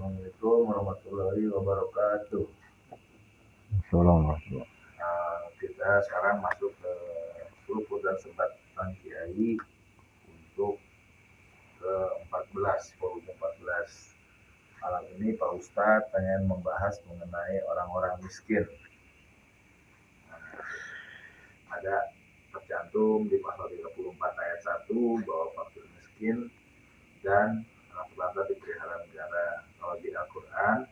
Assalamualaikum warahmatullahi wabarakatuh. Assalamualaikum. Kita sekarang masuk ke grup dan sebat Kiai untuk ke-14, volume 14. Malam ini Pak Ustadz pengen membahas mengenai orang-orang miskin. Ada tercantum di pasal 34 ayat 1 bahwa fakir miskin dan anak bangsa dipelihara negara. Kalau di Al-Quran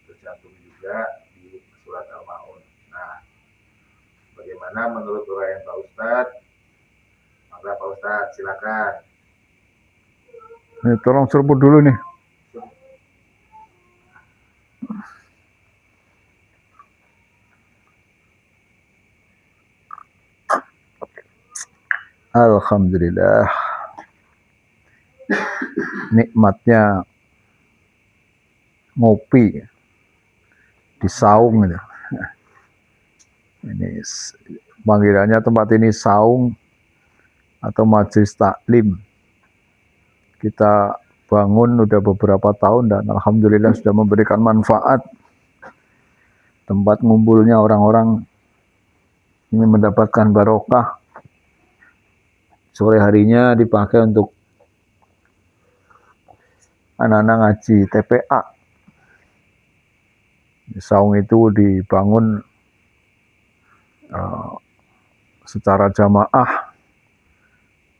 tercantum juga di surat Al-Ma'un. Nah, bagaimana menurut uraian Pak Ustadz? Maka Pak Ustadz silakan. Tolong seruput dulu nih. Alhamdulillah. Nikmatnya ngopi di saung gitu. Ini panggilannya tempat ini saung atau majelis taklim. Kita bangun udah beberapa tahun dan alhamdulillah sudah memberikan manfaat. Tempat ngumpulnya orang-orang ini mendapatkan barokah. Sore harinya dipakai untuk anak-anak ngaji TPA. Saung itu dibangun secara jamaah,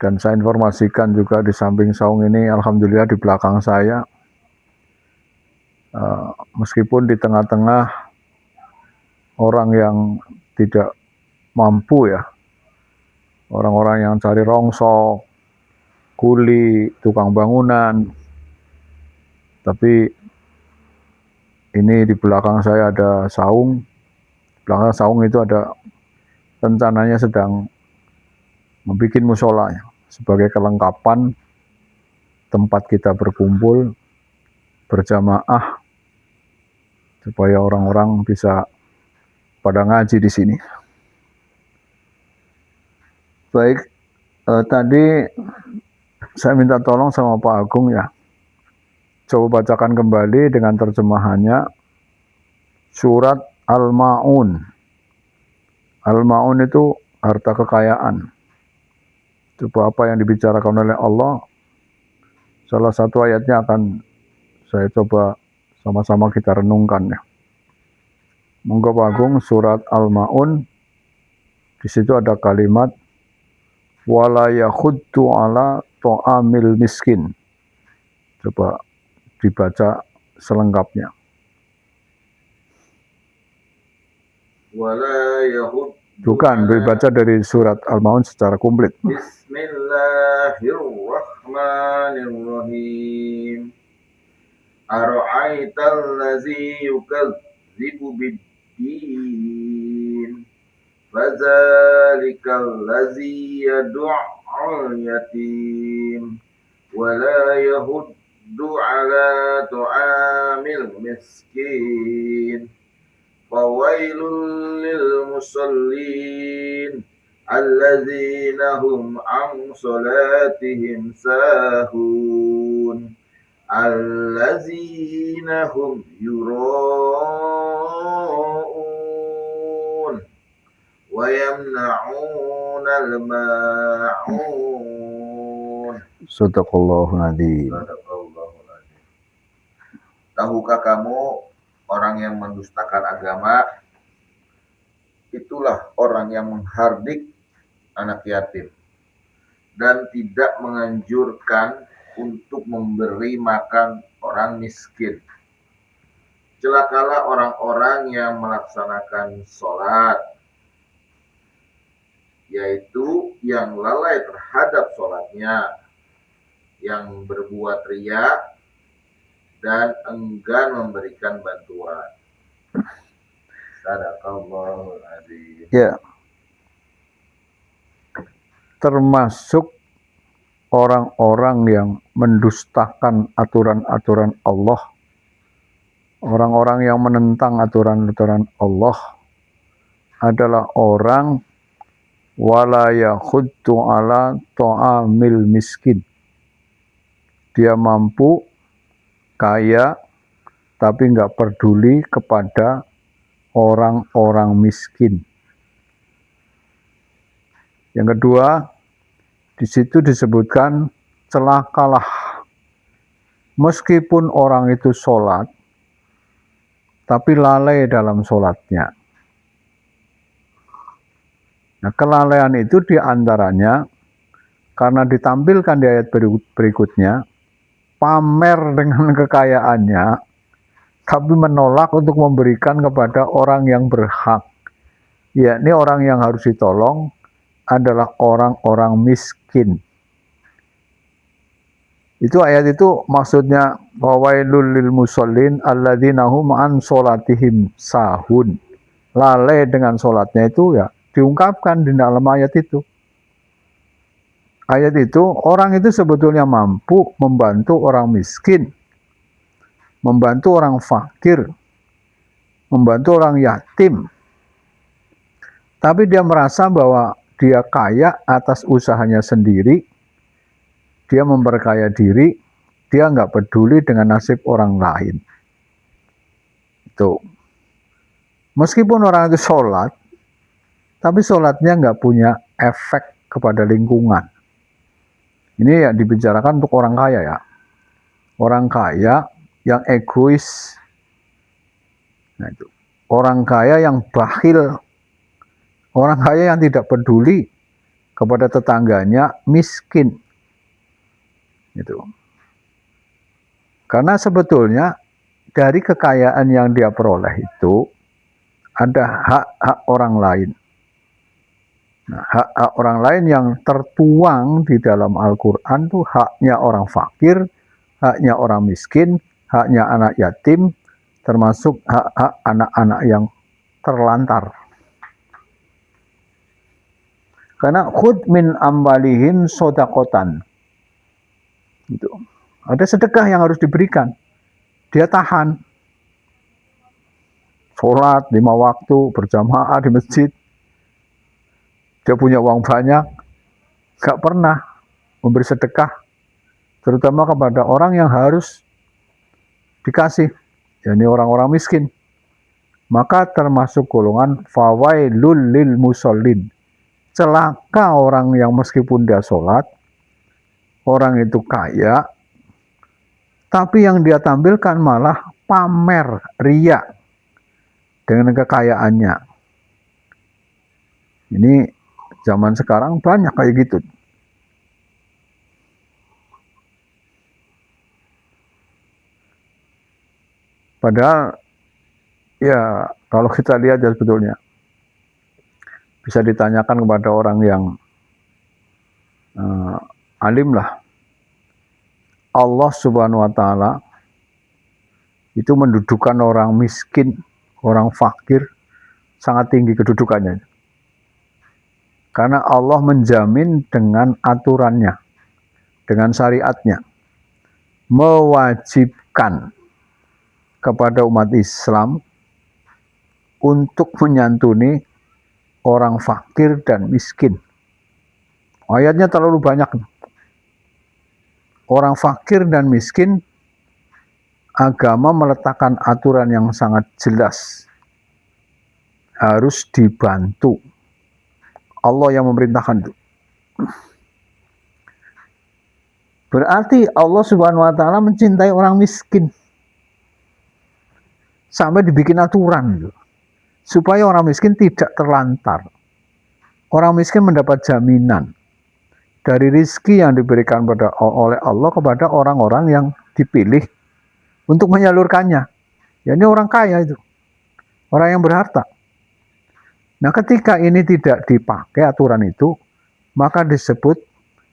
dan saya informasikan juga di samping saung ini, alhamdulillah di belakang saya, meskipun di tengah-tengah orang yang tidak mampu ya, orang-orang yang cari rongsok, kuli, tukang bangunan, tapi ini di belakang saya ada saung. Belakang saung itu ada rencananya sedang membuat musola sebagai kelengkapan tempat kita berkumpul berjamaah supaya orang-orang bisa pada ngaji di sini. Baik, tadi saya minta tolong sama Pak Agung ya. Coba bacakan kembali dengan terjemahannya surat Al-Ma'un. Al-Ma'un itu harta kekayaan. Coba apa yang dibicarakan oleh Allah. Salah satu ayatnya akan saya coba sama-sama kita renungkan ya. Monggo Pak Agung, surat Al-Ma'un. Di situ ada kalimat wala yakhuddu ala ta'amil miskin. Coba dibaca selengkapnya. Wala yahud. Bukan, dibaca dari surat Al-Ma'un secara komplit. Bismillahirrahmanirrahim. Ara'aital ladzi yukadzibu bid-din. Fadzalikal ladzi yad'ul yatim wa la yahuddu ala ta'amil miskin. Fawailul lil musallin alladzina hum an salatihim sahun alladzina hum yura'un wa yamna'unal ma'un. Sadaqallahul adzim. Tahukah kamu orang yang mendustakan agama itulah orang yang menghardik anak yatim dan tidak menganjurkan untuk memberi makan orang miskin. Celakalah orang-orang yang melaksanakan sholat, yaitu yang lalai terhadap sholatnya, yang berbuat riya dan enggan memberikan bantuan. Sadaqallahul adzim. Ya. Termasuk orang-orang yang mendustakan aturan-aturan Allah, orang-orang yang menentang aturan-aturan Allah adalah orang wala yakhuddu ala ta'amil miskin. Dia mampu, kaya, tapi nggak peduli kepada orang-orang miskin. Yang kedua, di situ disebutkan celakalah meskipun orang itu sholat, tapi lalai dalam sholatnya. Nah, kelalaian itu diantaranya karena ditampilkan di ayat berikutnya, pamer dengan kekayaannya, tapi menolak untuk memberikan kepada orang yang berhak. Yakni orang yang harus ditolong adalah orang-orang miskin. Itu ayat itu maksudnya wawailul lil musallin alladzina hum an sholatihim sahun. Lalai dengan sholatnya itu ya diungkapkan di dalam ayat itu. Ayat itu orang itu sebetulnya mampu membantu orang miskin, membantu orang fakir, membantu orang yatim. Tapi dia merasa bahwa dia kaya atas usahanya sendiri, dia memperkaya diri, dia nggak peduli dengan nasib orang lain. Itu. Meskipun orang itu sholat, tapi sholatnya nggak punya efek kepada lingkungan. Ini ya dibicarakan untuk orang kaya ya. Orang kaya yang egois. Nah, itu. Orang kaya yang bakhil. Orang kaya yang tidak peduli kepada tetangganya miskin. Itu. Karena sebetulnya dari kekayaan yang dia peroleh itu ada hak-hak orang lain. Nah, hak-hak orang lain yang tertuang di dalam Al-Quran itu haknya orang fakir, haknya orang miskin, haknya anak yatim, termasuk hak-hak anak-anak yang terlantar. Karena khud min amwalihim sodakotan. Gitu. Ada sedekah yang harus diberikan. Dia tahan. Sholat 5 waktu berjamaah di masjid. Dia punya uang banyak, gak pernah memberi sedekah, terutama kepada orang yang harus dikasih, yakni orang-orang miskin. Maka termasuk golongan fawailul lil musallin. Celaka orang yang meskipun dia sholat, orang itu kaya, tapi yang dia tampilkan malah pamer, riya dengan kekayaannya. Ini zaman sekarang banyak kayak gitu. Padahal ya kalau kita lihat ya sebetulnya bisa ditanyakan kepada orang yang alim lah. Allah Subhanahu wa Ta'ala itu mendudukan orang miskin, orang fakir sangat tinggi kedudukannya. Karena Allah menjamin dengan aturannya, dengan syariatnya, mewajibkan kepada umat Islam untuk menyantuni orang fakir dan miskin. Ayatnya terlalu banyak. Orang fakir dan miskin, agama meletakkan aturan yang sangat jelas. Harus dibantu. Allah yang memerintahkan itu. Berarti Allah Subhanahu wa Ta'ala mencintai orang miskin. Sampai dibikin aturan gitu. Supaya orang miskin tidak terlantar. Orang miskin mendapat jaminan dari rizki yang diberikan oleh Allah kepada orang-orang yang dipilih untuk menyalurkannya. Ya, ini orang kaya itu. Orang yang berharta. Nah, ketika ini tidak dipakai aturan itu, maka disebut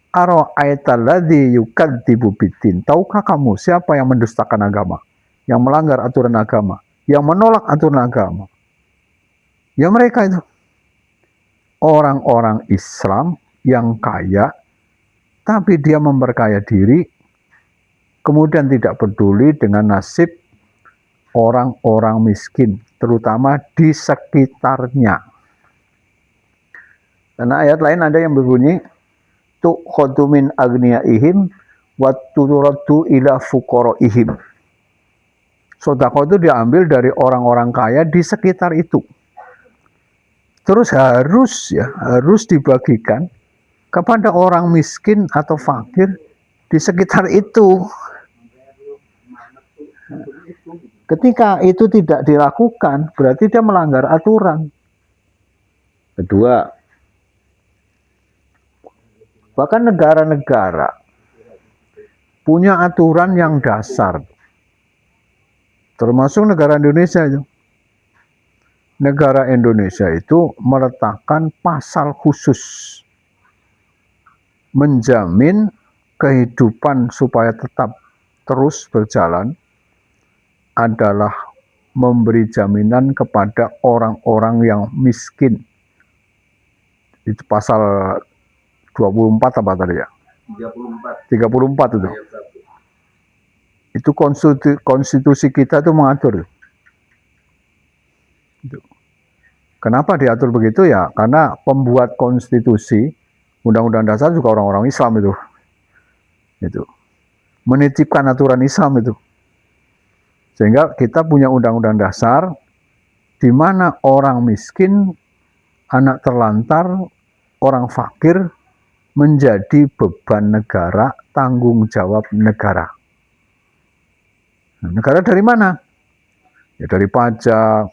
ara'aitalladzi yukadzibu biddin. Tahukah kamu siapa yang mendustakan agama, yang melanggar aturan agama, yang menolak aturan agama? Ya mereka itu. Orang-orang Islam yang kaya, tapi dia memperkaya diri, kemudian tidak peduli dengan nasib orang-orang miskin, terutama di sekitarnya. Karena ayat lain ada yang berbunyi tu'khadhu min agniyaihim wa turaddu ila fuqaraihim. Sedekah itu diambil dari orang-orang kaya di sekitar itu. Terus harus dibagikan kepada orang miskin atau fakir di sekitar itu. Ketika itu tidak dilakukan, berarti dia melanggar aturan. Kedua, bahkan negara-negara punya aturan yang dasar, termasuk negara Indonesia itu. Negara Indonesia itu meletakkan pasal khusus menjamin kehidupan supaya tetap terus berjalan adalah memberi jaminan kepada orang-orang yang miskin. Itu pasal 24 apa tadi ya? 34 itu. Itu konstitusi kita itu mengatur. Kenapa diatur begitu ya? Karena pembuat konstitusi, undang-undang dasar juga orang-orang Islam itu. Menitipkan aturan Islam itu. Sehingga kita punya undang-undang dasar di mana orang miskin, anak terlantar, orang fakir menjadi beban negara, tanggung jawab negara. Nah, negara dari mana? Ya dari pajak,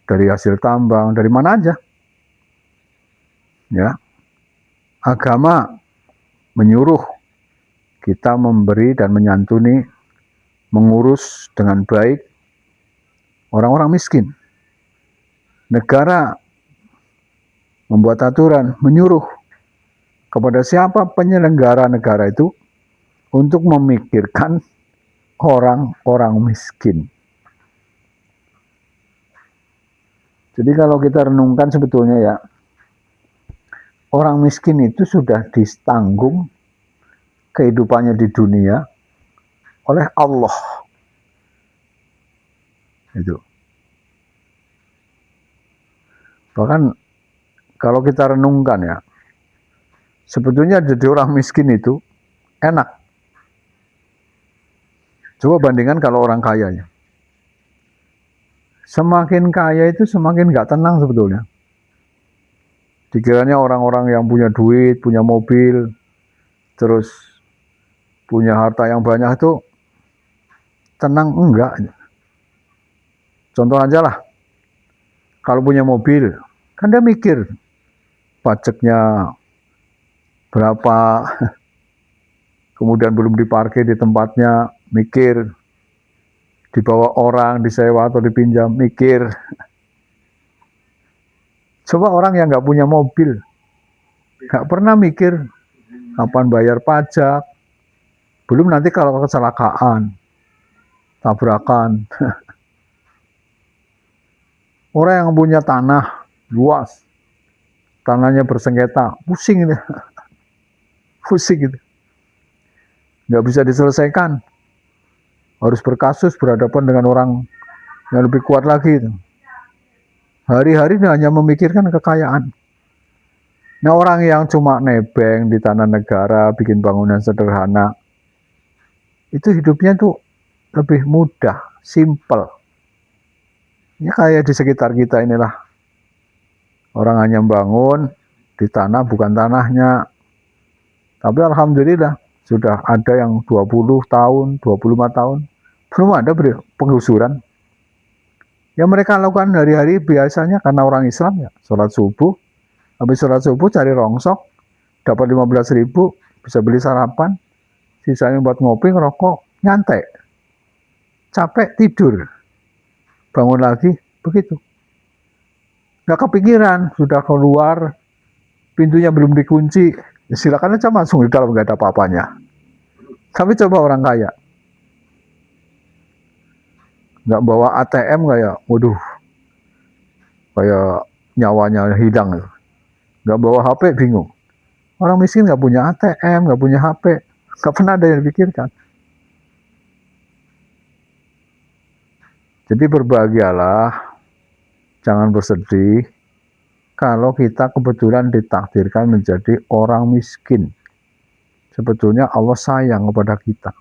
dari hasil tambang, dari mana aja. Ya. Agama menyuruh kita memberi dan menyantuni, mengurus dengan baik orang-orang miskin. Negara membuat aturan, menyuruh kepada siapa penyelenggara negara itu untuk memikirkan orang-orang miskin. Jadi kalau kita renungkan sebetulnya ya, orang miskin itu sudah ditanggung kehidupannya di dunia oleh Allah. Itu. Bahkan kalau kita renungkan ya, sebetulnya jadi orang miskin itu enak. Coba bandingkan kalau orang kayanya. Semakin kaya itu semakin gak tenang sebetulnya. Dikiranya orang-orang yang punya duit, punya mobil, terus punya harta yang banyak itu tenang, enggak. Contoh aja lah, kalau punya mobil, kan dia mikir pajaknya berapa, kemudian belum diparkir di tempatnya, mikir, dibawa orang, disewa atau dipinjam, mikir. Coba orang yang nggak punya mobil, nggak pernah mikir kapan bayar pajak, belum nanti kalau kecelakaan, tabrakan. Orang yang punya tanah luas, tanahnya bersengketa, pusing gitu. Pusing gitu. Nggak bisa diselesaikan. Harus berkasus, berhadapan dengan orang yang lebih kuat lagi. Hari-hari hanya memikirkan kekayaan. Nah, orang yang cuma nebeng di tanah negara, bikin bangunan sederhana, itu hidupnya tuh lebih mudah, simple. Ya kayak di sekitar kita inilah. Orang hanya bangun di tanah bukan tanahnya. Tapi alhamdulillah sudah ada yang 20 tahun, 25 tahun. Belum ada penggusuran. Yang mereka lakukan hari-hari biasanya karena orang Islam ya. Sholat subuh. Habis sholat subuh cari rongsok. Dapat 15.000. Bisa beli sarapan. Sisanya buat ngopi, ngerokok, nyantai. Capek, tidur. Bangun lagi, begitu. Nggak kepikiran, sudah keluar, pintunya belum dikunci, ya silakan aja masuk di dalam, nggak ada apa-apanya. Tapi coba orang kaya, nggak bawa ATM kayak, waduh, kayak nyawanya hilang. Nggak bawa HP, bingung. Orang miskin nggak punya ATM, nggak punya HP, nggak pernah ada yang dipikirkan. Jadi berbahagialah, jangan bersedih kalau kita kebetulan ditakdirkan menjadi orang miskin. Sebetulnya Allah sayang kepada kita.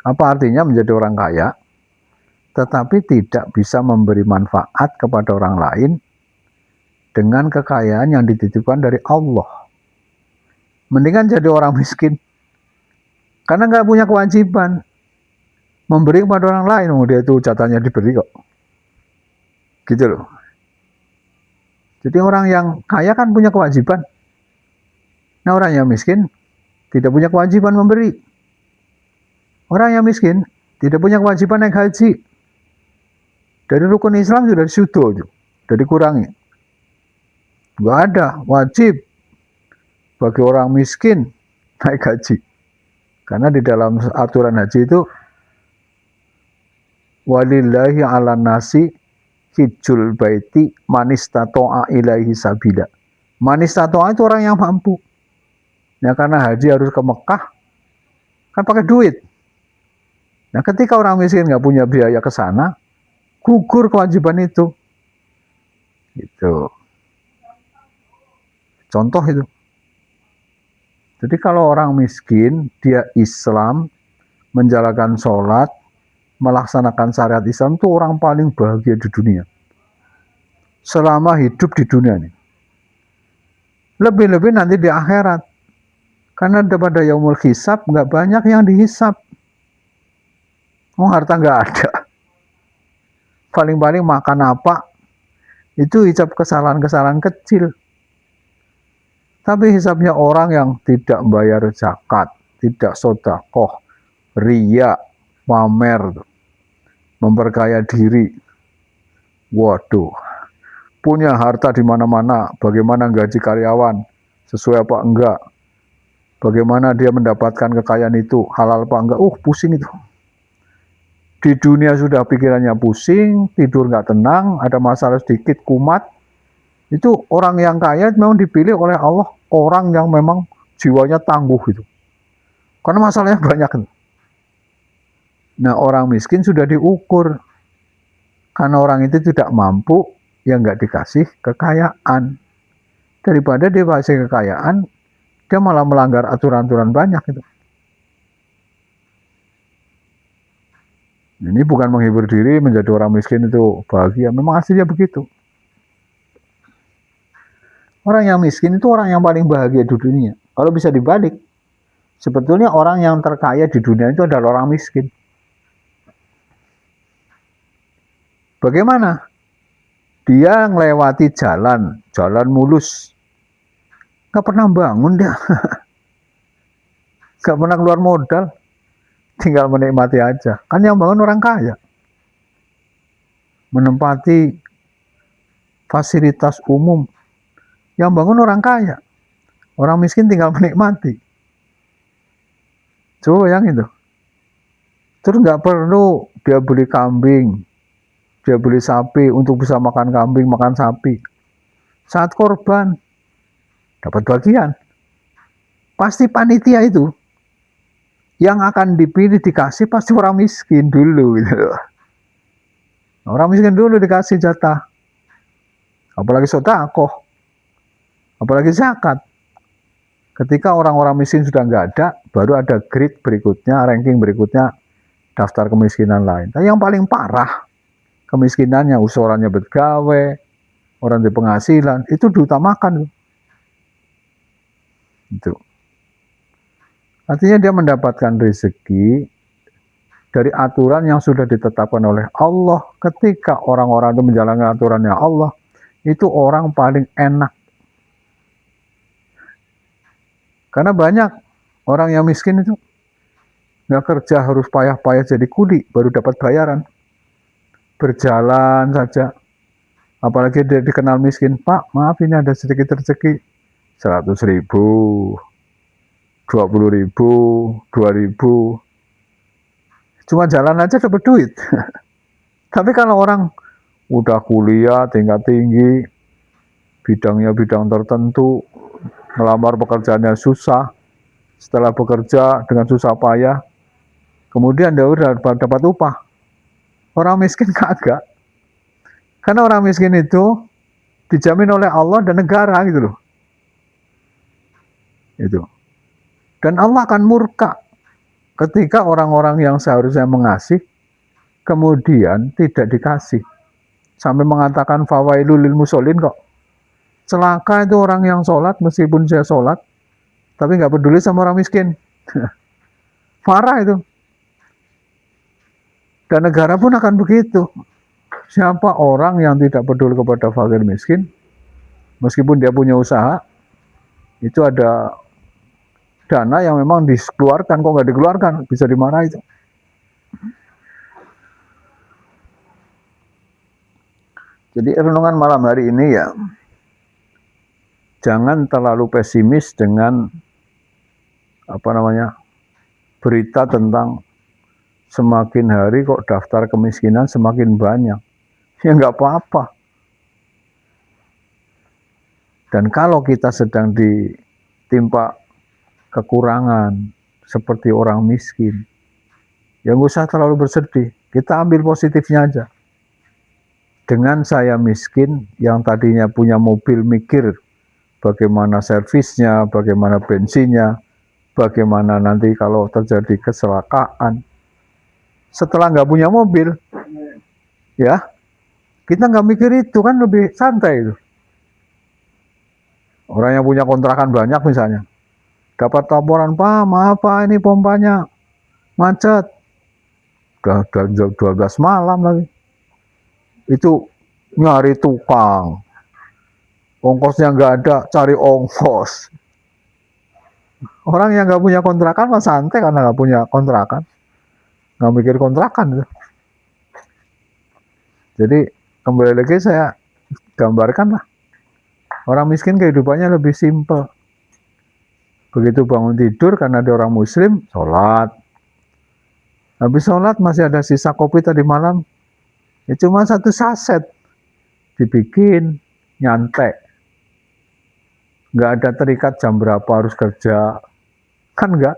Apa artinya menjadi orang kaya, tetapi tidak bisa memberi manfaat kepada orang lain dengan kekayaan yang dititipkan dari Allah. Mendingan jadi orang miskin, karena nggak punya kewajiban memberi kepada orang lain. Dia itu jatahnya diberi kok, gitu loh. Jadi orang yang kaya kan punya kewajiban. Nah, orang yang miskin tidak punya kewajiban memberi. Orang yang miskin tidak punya kewajiban naik haji. Dari rukun Islam sudah disuduh, sudah dikurangi. Nggak ada wajib bagi orang miskin naik haji. Karena di dalam aturan haji itu walillahi ala nasi hijjul baiti manistato'a ilaihi sabila. Manistato'a itu orang yang mampu. Ya, karena haji harus ke Mekah, kan pakai duit. Nah, ketika orang miskin nggak punya biaya ke sana, gugur kewajiban itu. Gitu. Contoh itu. Jadi kalau orang miskin, dia Islam, menjalankan sholat, melaksanakan syariat Islam, itu orang paling bahagia di dunia. Selama hidup di dunia ini. Lebih-lebih nanti di akhirat. Karena pada yaumul hisab, nggak banyak yang dihisab. Harta nggak ada. Paling-paling makan apa, itu hisab kesalahan-kesalahan kecil. Tapi hisabnya orang yang tidak membayar zakat, tidak sedekah, riya, pamer, memperkaya diri. Waduh, punya harta di mana-mana, bagaimana gaji karyawan, sesuai apa enggak, bagaimana dia mendapatkan kekayaan itu, halal apa enggak, pusing itu. Di dunia sudah pikirannya pusing, tidur nggak tenang, ada masalah sedikit kumat. Itu orang yang kaya memang dipilih oleh Allah, orang yang memang jiwanya tangguh gitu. Karena masalahnya banyak. Nah, orang miskin sudah diukur. Karena orang itu tidak mampu, ya nggak dikasih kekayaan. Daripada dia kasih kekayaan, dia malah melanggar aturan-aturan banyak gitu. Ini bukan menghibur diri menjadi orang miskin itu bahagia. Memang aslinya begitu. Orang yang miskin itu orang yang paling bahagia di dunia. Kalau bisa dibalik, sebetulnya orang yang terkaya di dunia itu adalah orang miskin. Bagaimana? Dia melewati jalan mulus. Gak pernah bangun dia. Gak pernah keluar modal. Tinggal menikmati aja. Kan yang bangun orang kaya. Menempati fasilitas umum. Yang bangun orang kaya. Orang miskin tinggal menikmati. Coba yang itu. Terus nggak perlu dia beli kambing. Dia beli sapi untuk bisa makan kambing, makan sapi. Saat korban, dapat bagian. Pasti panitia itu yang akan dipilih dikasih pasti orang miskin dulu gitu. Orang miskin dulu dikasih jatah. Apalagi sedekah, apalagi zakat. Ketika orang-orang miskin sudah nggak ada, baru ada grade berikutnya, ranking berikutnya, daftar kemiskinan lain. Tapi yang paling parah kemiskinannya, usurannya bergawe, orang di penghasilan, itu diutamakan. Itu. Artinya dia mendapatkan rezeki dari aturan yang sudah ditetapkan oleh Allah. Ketika orang-orang itu menjalankan aturannya Allah, itu orang paling enak. Karena banyak orang yang miskin itu nggak kerja, harus payah-payah jadi kuli baru dapat bayaran. Berjalan saja. Apalagi dia dikenal miskin, Pak, maaf ini ada sedikit rezeki, 100.000, 20.000, 2.000. Cuma jalan aja dapat duit. Tapi kalau orang udah kuliah tingkat tinggi, bidangnya bidang tertentu, ngelamar pekerjaannya susah, setelah bekerja dengan susah payah, kemudian dia udah dapat upah. Orang miskin kagak. Karena orang miskin itu dijamin oleh Allah dan negara gitu loh. Itu. Dan Allah akan murka ketika orang-orang yang seharusnya mengasih kemudian tidak dikasih, sampai mengatakan fawailul lil musholin kok. Celaka itu orang yang sholat meskipun saya sholat tapi nggak peduli sama orang miskin. Parah itu. Dan negara pun akan begitu. Siapa orang yang tidak peduli kepada fakir miskin, meskipun dia punya usaha, itu ada dana yang memang dikeluarkan, kok nggak dikeluarkan, bisa dimarahi itu. Jadi renungan malam hari ini ya, jangan terlalu pesimis dengan berita tentang semakin hari kok daftar kemiskinan semakin banyak. Ya nggak apa-apa. Dan kalau kita sedang ditimpa kekurangan seperti orang miskin, ya nggak usah terlalu bersedih. Kita ambil positifnya aja. Dengan saya miskin yang tadinya punya mobil, mikir bagaimana servisnya, bagaimana bensinnya, bagaimana nanti kalau terjadi kecelakaan. Setelah nggak punya mobil, ya kita nggak mikir itu, kan lebih santai itu. Orang yang punya kontrakan banyak misalnya, dapat laporan, Pak, maaf Pak, ini pompanya macet. Udah jam 12 malam lagi. Itu nyari tukang. Ongkosnya nggak ada, cari ongkos. Orang yang nggak punya kontrakan mah santai karena nggak punya kontrakan. Nggak mikir kontrakan itu. Jadi kembali lagi saya gambarkan lah. Orang miskin kehidupannya lebih simpel. Begitu bangun tidur karena dia orang muslim, sholat. Habis sholat masih ada sisa kopi tadi malam. Ya cuma 1 saset. Dibikin, nyantek. Nggak ada terikat jam berapa harus kerja. Kan nggak.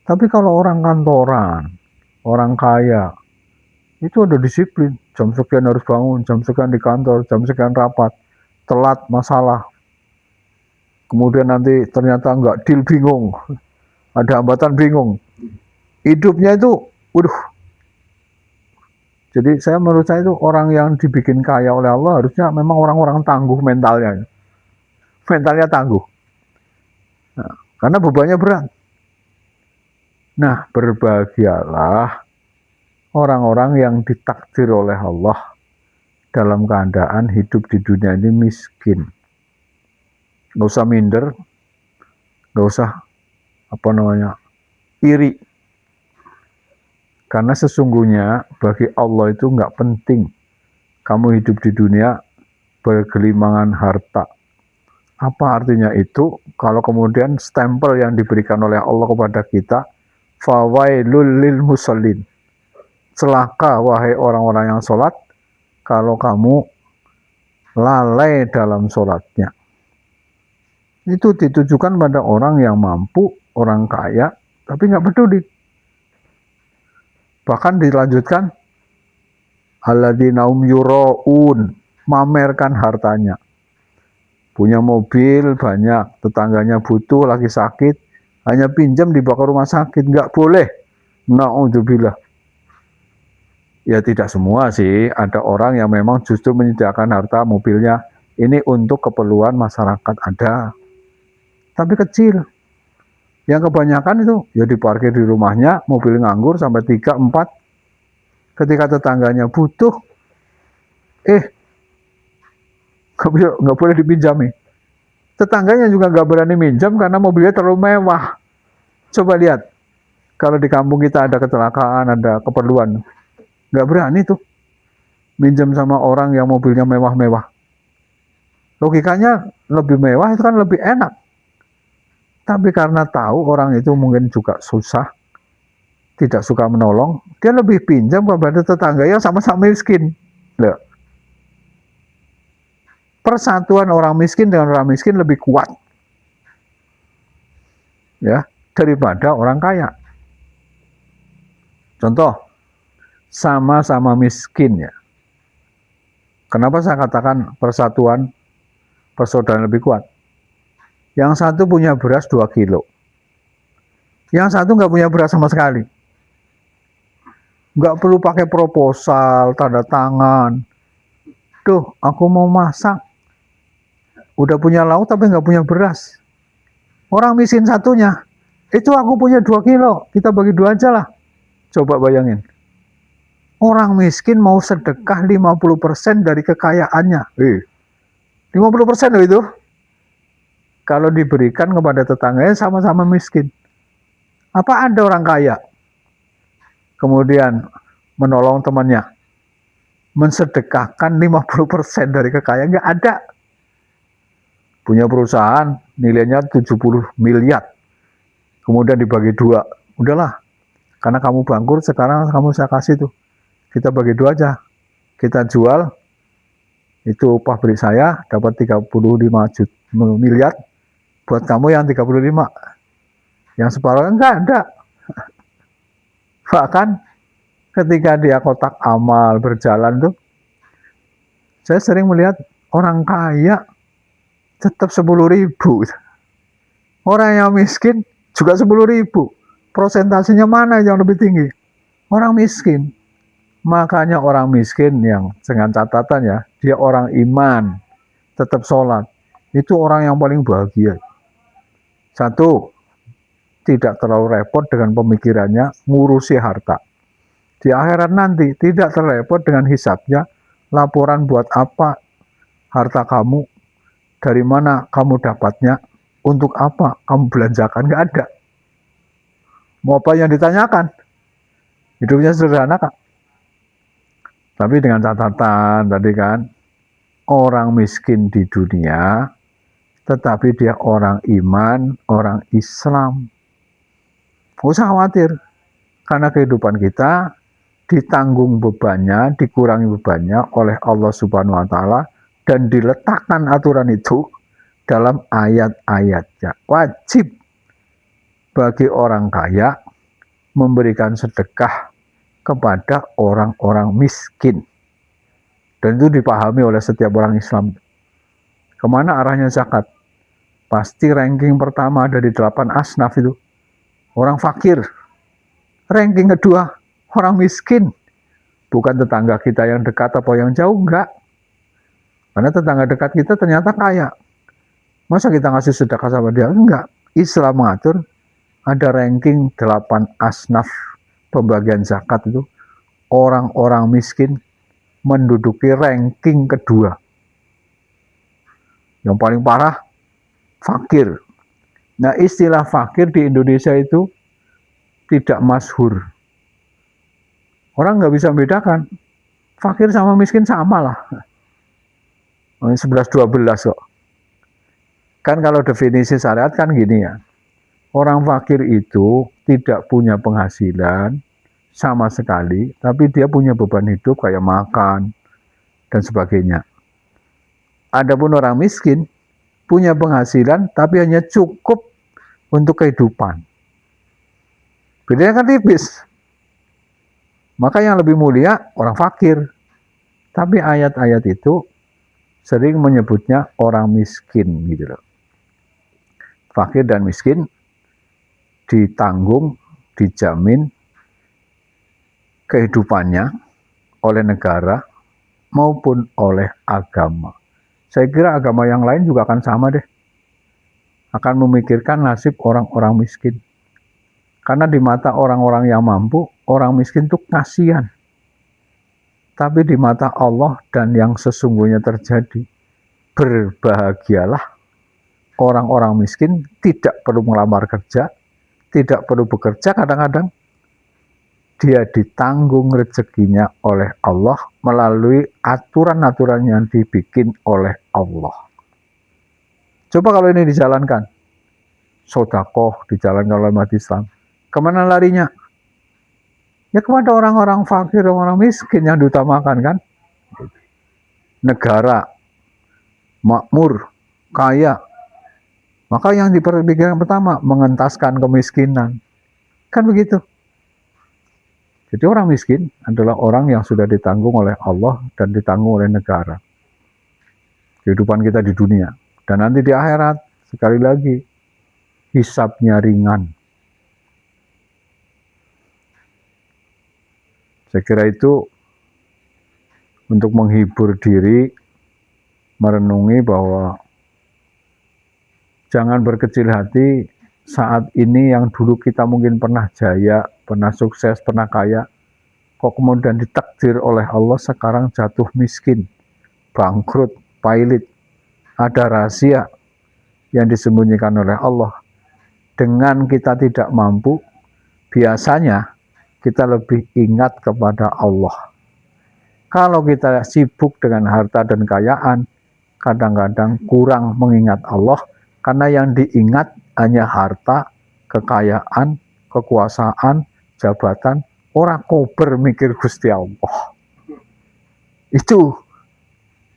Tapi kalau orang kantoran, orang kaya, itu ada disiplin. Jam sekian harus bangun, jam sekian di kantor, jam sekian rapat. Telat masalah. Kemudian nanti ternyata nggak deal, bingung. Ada hambatan, bingung. Hidupnya itu, waduh. Jadi menurut saya itu orang yang dibikin kaya oleh Allah harusnya memang orang-orang tangguh mentalnya. Mentalnya tangguh. Nah, karena bebannya berat. Nah, berbahagialah orang-orang yang ditakdir oleh Allah dalam keadaan hidup di dunia ini miskin. Nggak usah minder, nggak usah iri. Karena sesungguhnya bagi Allah itu nggak penting kamu hidup di dunia bergelimangan harta. Apa artinya itu? Kalau kemudian stempel yang diberikan oleh Allah kepada kita, fawailul lil musallin. Celaka wahai orang-orang yang sholat, kalau kamu lalai dalam sholatnya. Itu ditujukan pada orang yang mampu, orang kaya, tapi nggak peduli. Bahkan dilanjutkan, alladzina hum yuraun, mamerkan hartanya. Punya mobil banyak, tetangganya butuh, lagi sakit, hanya pinjam dibawa ke rumah sakit, nggak boleh. Na'udzubillah. Ya tidak semua sih, ada orang yang memang justru menyediakan harta mobilnya ini untuk keperluan masyarakat, ada. Tapi kecil. Yang kebanyakan itu ya diparkir di rumahnya, mobil nganggur sampai 3, 4. Ketika tetangganya butuh, nggak boleh dipinjami. Tetangganya juga nggak berani minjam karena mobilnya terlalu mewah. Coba lihat, kalau di kampung kita ada kecelakaan, ada keperluan, nggak berani tuh minjam sama orang yang mobilnya mewah-mewah. Logikanya lebih mewah itu kan lebih enak. Tapi karena tahu orang itu mungkin juga susah, tidak suka menolong, dia lebih pinjam kepada tetangga yang sama-sama miskin. Loh. Persatuan orang miskin dengan orang miskin lebih kuat, ya, daripada orang kaya. Contoh, sama-sama miskin ya. Kenapa saya katakan persatuan, persaudaraan lebih kuat? Yang satu punya beras 2 kilo. Yang satu nggak punya beras sama sekali. Nggak perlu pakai proposal, tanda tangan. Tuh, aku mau masak. Udah punya lauk tapi nggak punya beras. Orang miskin satunya, itu aku punya 2 kilo, kita bagi 2 aja lah. Coba bayangin. Orang miskin mau sedekah 50% dari kekayaannya. 50% loh itu. Kalau diberikan kepada tetangganya sama-sama miskin. Apa ada orang kaya kemudian menolong temannya, mensedekahkan 50% dari kekayaan? Nggak ada. Punya perusahaan nilainya 70 miliar, kemudian dibagi 2. Udahlah, karena kamu bangkrut, sekarang kamu saya kasih tuh, kita bagi 2 aja, kita jual, itu upah beli saya dapat 35 miliar, buat kamu yang 35, yang separuhnya nggak ada. Bahkan ketika dia kotak amal berjalan tuh, saya sering melihat orang kaya tetap 10.000. Orang yang miskin juga 10.000. Prosentasenya mana yang lebih tinggi? Orang miskin. Makanya orang miskin yang dengan catatan ya, dia orang iman, tetap sholat. Itu orang yang paling bahagia. Satu, tidak terlalu repot dengan pemikirannya ngurusi harta. Di akhirat nanti tidak terrepot dengan hisabnya, laporan buat apa harta kamu, dari mana kamu dapatnya, untuk apa kamu belanjakan, nggak ada. Mau apa yang ditanyakan? Hidupnya sederhana kak. Tapi dengan catatan tadi kan, orang miskin di dunia, tetapi dia orang iman, orang Islam. Nggak usah khawatir, karena kehidupan kita ditanggung bebannya, dikurangi bebannya oleh Allah Subhanahu wa Ta'ala, dan diletakkan aturan itu dalam ayat-ayatnya. Wajib bagi orang kaya memberikan sedekah kepada orang-orang miskin. Dan itu dipahami oleh setiap orang Islam. Kemana arahnya zakat? Pasti ranking pertama ada di 8 asnaf itu, orang fakir. Ranking kedua, orang miskin. Bukan tetangga kita yang dekat atau yang jauh, enggak. Karena tetangga dekat kita ternyata kaya. Masa kita ngasih sedekah sama dia? Enggak. Islam mengatur ada ranking 8 asnaf pembagian zakat itu. Orang-orang miskin menduduki ranking kedua. Yang paling parah, fakir. Nah, istilah fakir di Indonesia itu tidak masyhur. Orang nggak bisa membedakan. Fakir sama miskin sama lah. 11-12 kok. Kan kalau definisi syariat kan gini ya. Orang fakir itu tidak punya penghasilan sama sekali, tapi dia punya beban hidup kayak makan dan sebagainya. Adapun orang miskin punya penghasilan tapi hanya cukup untuk kehidupan. Bedanya kan tipis. Maka yang lebih mulia orang fakir. Tapi ayat-ayat itu sering menyebutnya orang miskin gitu loh. Fakir dan miskin ditanggung, dijamin kehidupannya oleh negara maupun oleh agama. Saya kira agama yang lain juga akan sama deh. Akan memikirkan nasib orang-orang miskin. Karena di mata orang-orang yang mampu, orang miskin itu kasihan. Tapi di mata Allah dan yang sesungguhnya terjadi, berbahagialah orang-orang miskin, tidak perlu melamar kerja, tidak perlu bekerja, kadang-kadang dia ditanggung rezekinya oleh Allah melalui aturan-aturan yang dibikin oleh Allah. Coba kalau ini dijalankan, sedekah dijalankan oleh umat Islam, kemana larinya? Ya kepada orang-orang fakir, orang miskin yang diutamakan kan. Negara makmur, kaya, maka yang dipikirkan pertama mengentaskan kemiskinan. Kan begitu. Jadi orang miskin adalah orang yang sudah ditanggung oleh Allah dan ditanggung oleh negara. Kehidupan kita di dunia. Dan nanti di akhirat, sekali lagi, hisabnya ringan. Saya kira itu untuk menghibur diri, merenungi bahwa jangan berkecil hati saat ini yang dulu kita mungkin pernah jaya, pernah sukses, pernah kaya, kok kemudian ditakdir oleh Allah sekarang jatuh miskin, bangkrut, pailit. Ada rahasia yang disembunyikan oleh Allah. Dengan kita tidak mampu, biasanya kita lebih ingat kepada Allah. Kalau kita sibuk dengan harta dan kekayaan, kadang-kadang kurang mengingat Allah, karena yang diingat hanya harta, kekayaan, kekuasaan, jabatan. Orang kober mikir Gusti Allah. Itu.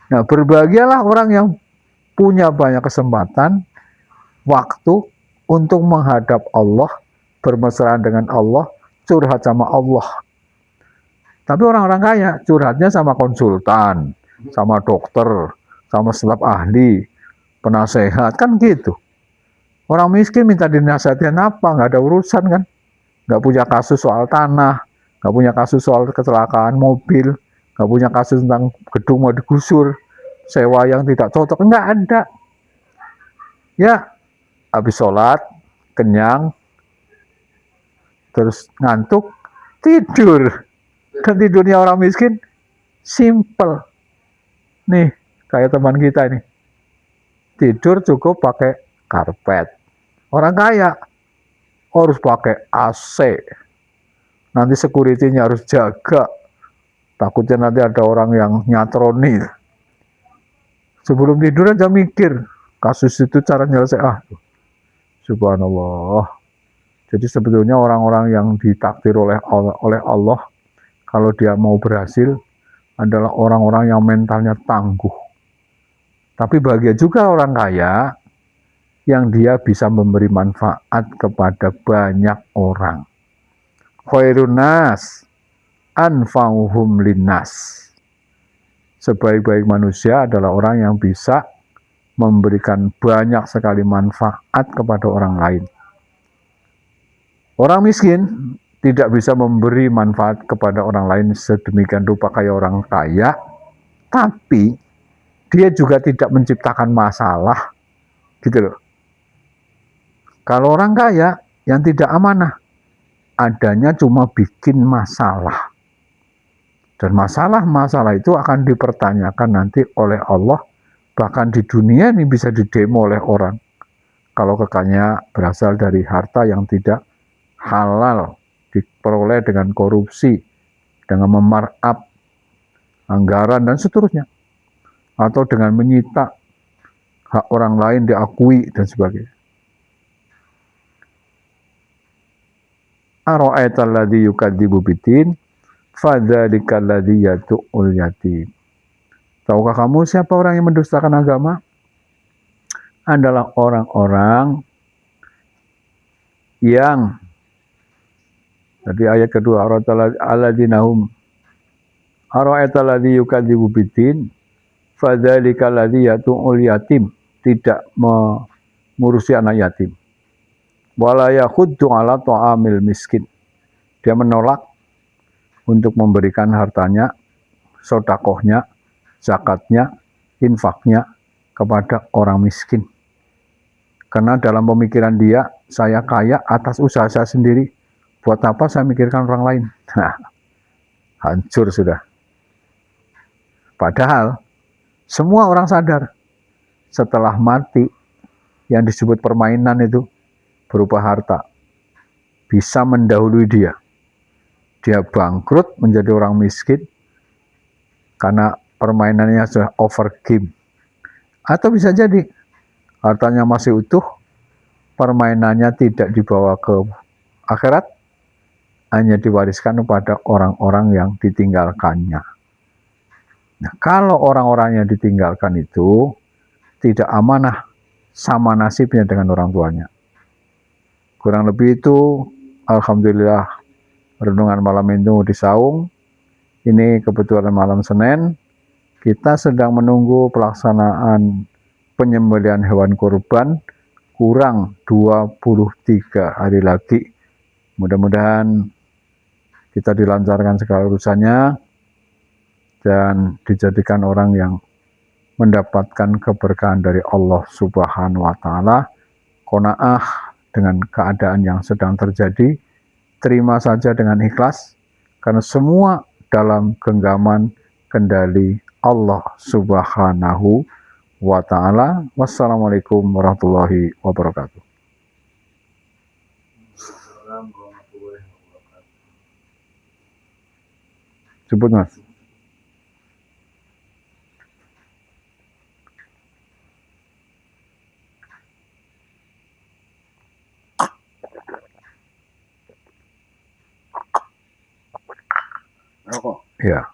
Nah, berbahagialah orang yang punya banyak kesempatan, waktu untuk menghadap Allah, bermesraan dengan Allah, curhat sama Allah. Tapi orang-orang kaya curhatnya sama konsultan, sama dokter, sama staf ahli, penasehat, kan gitu. Orang miskin minta dinasihatin apa? Nggak ada urusan kan? Nggak punya kasus soal tanah, nggak punya kasus soal kecelakaan mobil, nggak punya kasus tentang gedung mau digusur, sewa yang tidak cocok, nggak ada. Ya, habis sholat, kenyang, terus ngantuk, tidur. Dan tidurnya orang miskin, simple. Nih, kayak teman kita ini. Tidur cukup pakai karpet. Orang kaya harus pakai AC. Nanti security-nya harus jaga. Takutnya nanti ada orang yang nyatroni. Sebelum tidur aja mikir, kasus itu cara nyelesai. Subhanallah. Jadi sebetulnya orang-orang yang ditakdir oleh Allah, kalau dia mau berhasil, adalah orang-orang yang mentalnya tangguh. Tapi bahagia juga orang kaya yang dia bisa memberi manfaat kepada banyak orang. Khairun nas anfa'uhum linnas. Sebaik-baik manusia adalah orang yang bisa memberikan banyak sekali manfaat kepada orang lain. Orang miskin tidak bisa memberi manfaat kepada orang lain sedemikian rupa kayak orang kaya, tapi dia juga tidak menciptakan masalah, gitu loh. Kalau orang kaya yang tidak amanah, adanya cuma bikin masalah. Dan masalah-masalah itu akan dipertanyakan nanti oleh Allah, bahkan di dunia ini bisa didemo oleh orang. Kalau kekayaan berasal dari harta yang tidak halal, diperoleh dengan korupsi, dengan memarkup anggaran dan seterusnya, atau dengan menyita hak orang lain diakui dan sebagainya. Ara'aital ladzi yukadzibu biddin fadzalikal ladzi yad'ul yatim. Tahukah kamu siapa orang yang mendustakan agama? Adalah orang-orang yang tadi ayat kedua, ara'aital ladzi yukadzibu biddin fadzalikal ladzi yad'ul yatim, tidak mengurusi anak yatim. Wala yakhuddu ala ta'amil miskin, dia menolak untuk memberikan hartanya, sedekahnya, zakatnya, infaknya kepada orang miskin. Karena dalam pemikiran dia, saya kaya atas usaha saya sendiri, buat apa saya mikirkan orang lain? Nah, hancur sudah. Padahal semua orang sadar setelah mati yang disebut permainan itu berupa harta bisa mendahului dia. Dia bangkrut menjadi orang miskin karena permainannya sudah over game. Atau bisa jadi hartanya masih utuh, permainannya tidak dibawa ke akhirat, hanya diwariskan kepada orang-orang yang ditinggalkannya. Nah, kalau orang-orang yang ditinggalkan itu tidak amanah, sama nasibnya dengan orang tuanya. Kurang lebih itu, alhamdulillah, renungan malam itu disaung. Ini kebetulan malam Senin, kita sedang menunggu pelaksanaan penyembelihan hewan kurban, kurang 23 hari lagi. Mudah-mudahan kita dilancarkan segala urusannya, dan dijadikan orang yang mendapatkan keberkahan dari Allah Subhanahu wa Ta'ala. Qanaah dengan keadaan yang sedang terjadi, terima saja dengan ikhlas, karena semua dalam genggaman kendali Allah Subhanahu wa Ta'ala. Wassalamualaikum warahmatullahi wabarakatuh. Assalamualaikum warahmatullahi wabarakatuh. Sebut Mas. Rokok. Ya.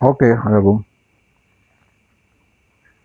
Oke, ada Bung.